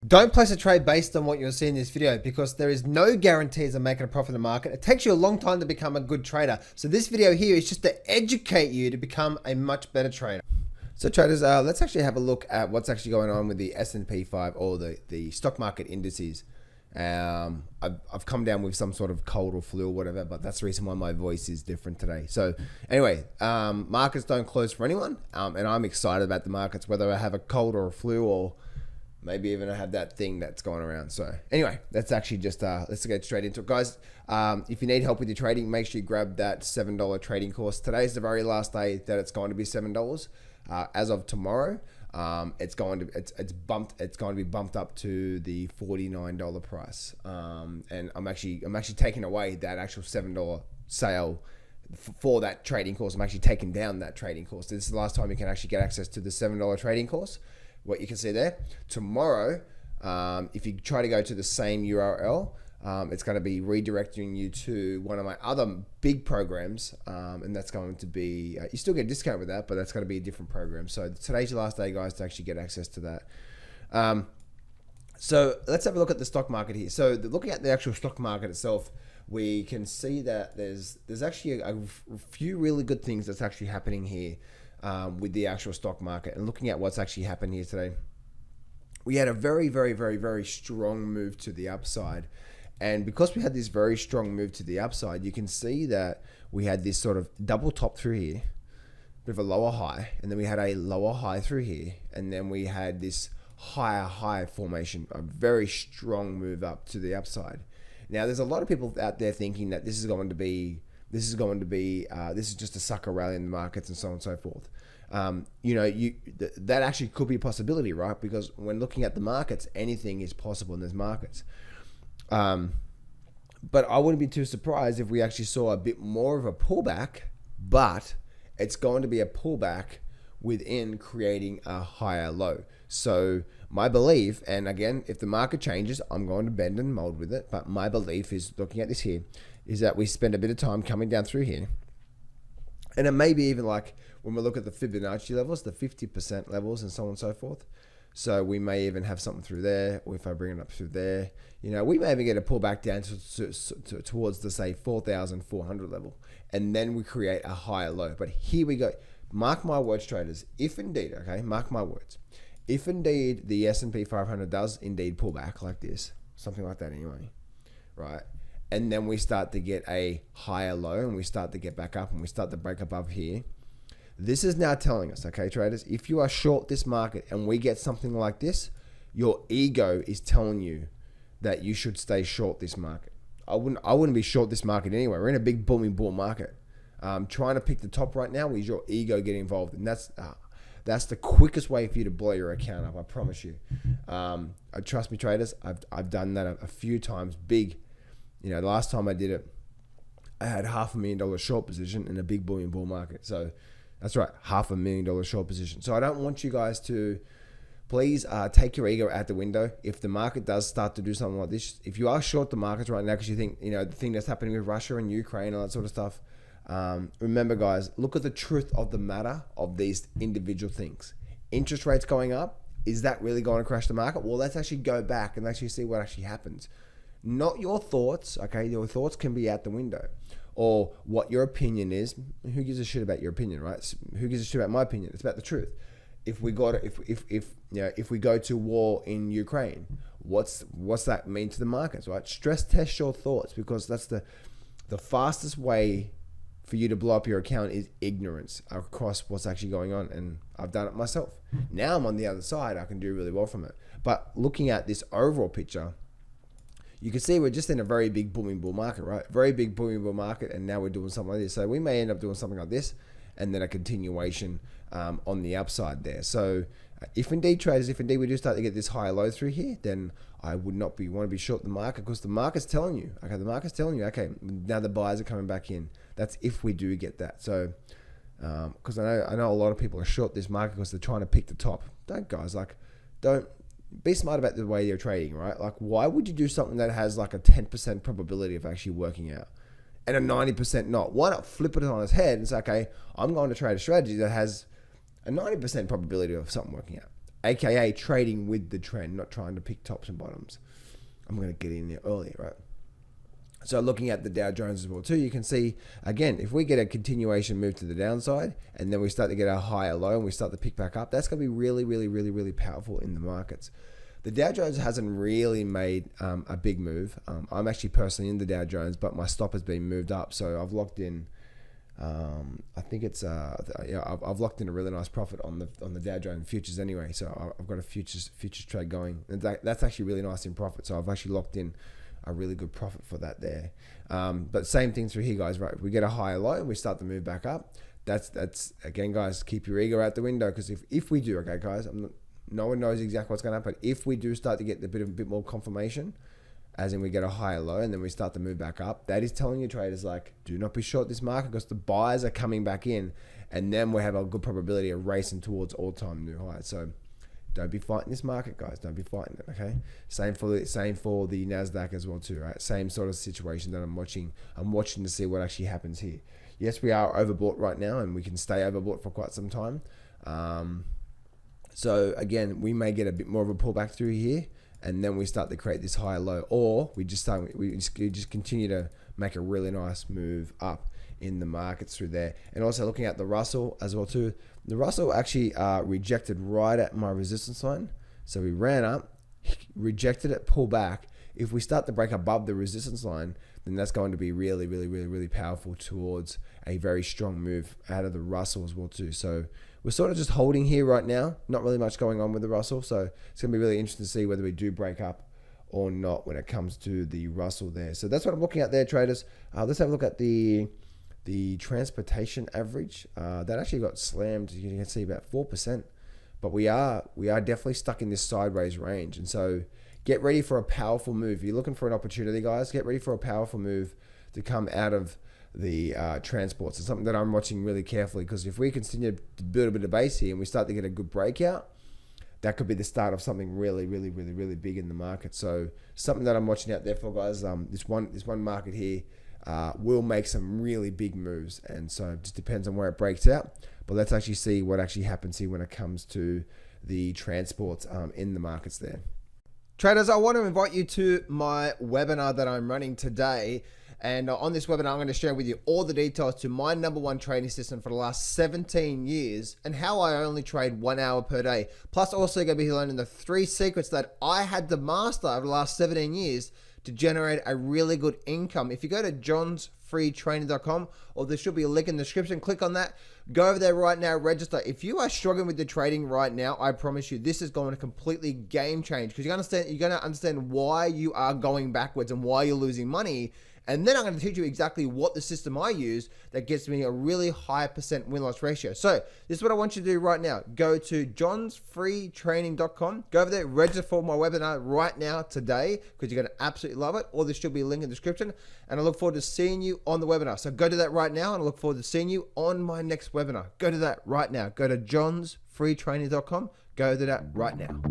Don't place a trade based on what you're seeing in this video because there is no guarantees of making a profit in the market. It takes you a long time to become a good trader. So this video here is just to educate you to become a much better trader. So traders, let's actually have a look at what's actually going on with the S&P 5 or the stock market indices. I've come down with some sort of cold or flu or whatever, but that's the reason why my voice is different today. So anyway, markets don't close for anyone, and I'm excited about the markets, whether I have a cold or a flu or maybe even I have that thing that's going around. So anyway, let's actually just let's get straight into it, guys. If you need help with your trading, make sure you grab that $7 trading course. Today's the very last day that it's going to be $7. As of tomorrow, it's going to be bumped up to the $49 price. And I'm actually taking away that actual $7 sale for that trading course. I'm actually taking down that trading course. This is the last time you can actually get access to the $7 trading course. What you can see there tomorrow, if you try to go to the same URL, it's going to be redirecting you to one of my other big programs, and that's going to be you still get a discount with that, but that's going to be a different program. So today's your last day, guys, to actually get access to that. So let's have a look at the stock market here. So looking at the actual stock market itself, we can see that there's actually a few really good things that's actually happening here. With the actual stock market, and looking at what's actually happened here today, we had a very strong move to the upside. And because we had this very strong move to the upside, you can see that we had this sort of double top through here, bit of a lower high, and then we had a lower high through here, and then we had this higher high formation, a very strong move up to the upside. Now, there's a lot of people out there thinking that this is just a sucker rally in the markets and so on and so forth. That actually could be a possibility, right? Because when looking at the markets, anything is possible in those markets. But I wouldn't be too surprised if we actually saw a bit more of a pullback, but it's going to be a pullback within creating a higher low. So my belief, and again, if the market changes, I'm going to bend and mold with it, but my belief is, looking at this here, is that we spend a bit of time coming down through here. And it may be even like when we look at the Fibonacci levels, the 50% levels and so on and so forth. So we may even have something through there, or if I bring it up through there, we may even get a pullback down towards the, say, 4,400 level. And then we create a higher low. But here we go. Mark my words, traders. If indeed, okay, mark my words. If indeed the S&P 500 does indeed pull back like this, something like that anyway, right? And then we start to get a higher low and we start to get back up and we start to break above here. This is now telling us, okay, traders, if you are short this market and we get something like this, your ego is telling you that you should stay short this market. I wouldn't be short this market anyway. We're in a big booming bull market. Trying to pick the top right now is your ego getting involved, and that's the quickest way for you to blow your account up. I promise you. Trust me, traders. I've done that a few times. Big. The last time I did it, I had $500,000 short position in a big booming bull market. So that's right, $500,000 short position. So I don't want you guys to, please take your ego out the window. If the market does start to do something like this, if you are short the markets right now because you think, the thing that's happening with Russia and Ukraine, all that sort of stuff, remember, guys, look at the truth of the matter of these individual things. Interest rates going up, is that really going to crash the market? Well, let's actually go back and actually see what actually happens. Not your thoughts, okay? Your thoughts can be out the window. Or what your opinion is. Who gives a shit about your opinion, right? Who gives a shit about my opinion? It's about the truth. If we go to war in Ukraine, what's that mean to the markets, right? Stress test your thoughts, because that's the fastest way for you to blow up your account is ignorance across what's actually going on. And I've done it myself. Now I'm on the other side. I can do really well from it. But looking at this overall picture, you can see we're just in a very big booming bull market, right? Very big booming bull market, and now we're doing something like this. So we may end up doing something like this, and then a continuation on the upside there. So if indeed, traders, if indeed we do start to get this higher low through here, then I would not want to be short the market, because the market's telling you, okay, now the buyers are coming back in. That's if we do get that. So because I know a lot of people are short this market because they're trying to pick the top. Don't be smart about the way you're trading, right? Like, why would you do something that has like a 10% probability of actually working out and a 90% not? Why not flip it on its head and say, okay, I'm going to trade a strategy that has a 90% probability of something working out. AKA trading with the trend, not trying to pick tops and bottoms. I'm going to get in there early, right? So looking at the Dow Jones as well too, you can see, again, if we get a continuation move to the downside and then we start to get a higher low and we start to pick back up, that's going to be really, really, really, really powerful in the markets. The Dow Jones hasn't really made a big move. I'm actually personally in the Dow Jones, but my stop has been moved up. So I've locked in, I think it's, I've locked in a really nice profit on the Dow Jones futures anyway. So I've got a futures trade going. And that's actually really nice in profit. So I've actually locked in a really good profit for that there. But same thing through here, guys, right? We get a higher low and we start to move back up. That's again, guys, keep your ego out the window, because if we do, okay, guys, no one knows exactly what's going to happen. But if we do start to get a bit more confirmation, as in we get a higher low and then we start to move back up, that is telling you traders, like, do not be short this market, because the buyers are coming back in, and then we have a good probability of racing towards all-time new highs. So don't be fighting this market, guys. Don't be fighting it, okay? Same for the Nasdaq as well too, right? Same sort of situation that I'm watching. I'm watching to see what actually happens here. Yes, we are overbought right now, and we can stay overbought for quite some time. So again, we may get a bit more of a pullback through here, and then we start to create this higher low, or we just continue to make a really nice move up in the markets through there. And also looking at the Russell as well too. The Russell actually rejected right at my resistance line. So we ran up, rejected it, pull back. If we start to break above the resistance line, then that's going to be really, really, really, really powerful towards a very strong move out of the Russell as well too. So we're sort of just holding here right now. Not really much going on with the Russell. So it's going to be really interesting to see whether we do break up or not when it comes to the Russell there. So that's what I'm looking at there, traders. Let's have a look at the transportation average. That actually got slammed. You can see about 4%. But we are definitely stuck in this sideways range. And so get ready for a powerful move. If you're looking for an opportunity, guys, get ready for a powerful move to come out of the transports. It's something that I'm watching really carefully, because if we continue to build a bit of base here and we start to get a good breakout, that could be the start of something really, really, really, really big in the market. So something that I'm watching out there for, guys. This one market here will make some really big moves, and so it just depends on where it breaks out. But let's actually see what actually happens here when it comes to the transports in the markets there. Traders, I want to invite you to my webinar that I'm running today. And on this webinar, I'm going to share with you all the details to my #1 trading system for the last 17 years and how I only trade 1 hour per day. Plus, also going to be learning the 3 secrets that I had to master over the last 17 years to generate a really good income. If you go to johnsfreetraining.com, or there should be a link in the description, click on that. Go over there right now, register. If you are struggling with the trading right now, I promise you this is going to completely game change, because you're going to understand why you are going backwards and why you're losing money. And then I'm going to teach you exactly what the system I use that gets me a really high % win-loss ratio. So this is what I want you to do right now. Go to johnsfreetraining.com. Go over there, register for my webinar right now today, because you're going to absolutely love it. Or there should be a link in the description. And I look forward to seeing you on the webinar. So go to that right now, and I look forward to seeing you on my next webinar. Go to that right now. Go to johnsfreetraining.com. Go to that right now.